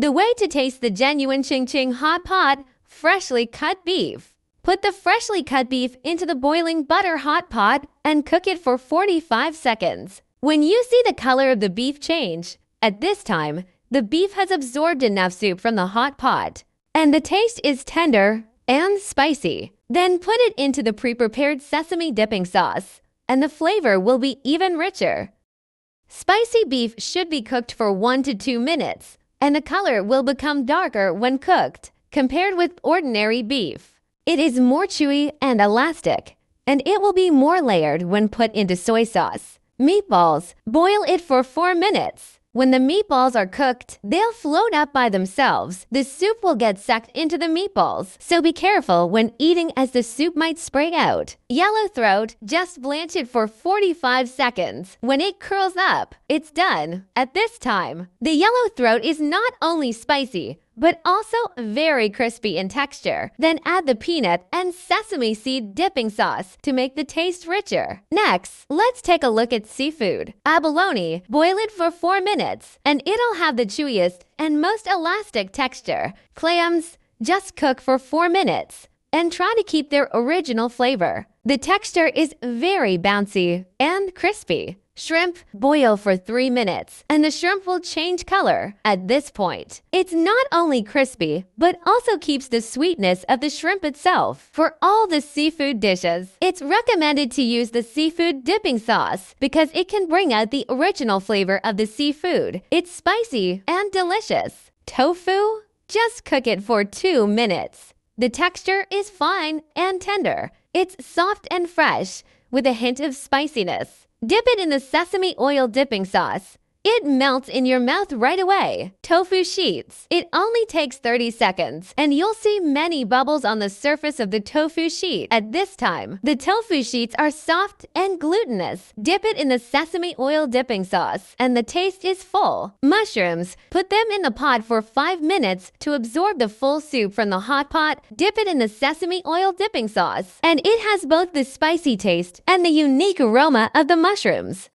The way to taste the genuine Ching Ching hot pot, freshly cut beef. Put the freshly cut beef into the boiling butter hot pot and cook it for 45 seconds. When you see the color of the beef change, at this time, the beef has absorbed enough soup from the hot pot, and the taste is tender and spicy. Then put it into the pre-prepared sesame dipping sauce, and the flavor will be even richer. Spicy beef should be cooked for 1 to 2 minutes, and the color will become darker when cooked, compared with ordinary beef. It is more chewy and elastic, and it will be more layered when put into soy sauce. Meatballs, boil it for 4 minutes. When the meatballs are cooked, they'll float up by themselves. The soup will get sucked into the meatballs, so be careful when eating as the soup might spray out. Yellow throat, just blanch it for 45 seconds. When it curls up, it's done. At this time, the yellow throat is not only spicy, but also very crispy in texture. Then add the peanut and sesame seed dipping sauce to make the taste richer. Next, let's take a look at seafood. Abalone, boil it for 4 minutes, and it'll have the chewiest and most elastic texture. Clams, just cook for 4 minutes and try to keep their original flavor. The texture is very bouncy and crispy. Shrimp, boil for 3 minutes, and the shrimp will change color. At this point, it's not only crispy, but also keeps the sweetness of the shrimp itself. For all the seafood dishes, it's recommended to use the seafood dipping sauce because it can bring out the original flavor of the seafood. It's spicy and delicious. Tofu, just cook it for 2 minutes. The texture is fine and tender. It's soft and fresh, with a hint of spiciness. Dip it in the sesame oil dipping sauce. It melts in your mouth right away. Tofu sheets. It only takes 30 seconds, and you'll see many bubbles on the surface of the tofu sheet. At this time, the tofu sheets are soft and glutinous. Dip it in the sesame oil dipping sauce, and the taste is full. Mushrooms. Put them in the pot for 5 minutes to absorb the full soup from the hot pot. Dip it in the sesame oil dipping sauce, and it has both the spicy taste and the unique aroma of the mushrooms.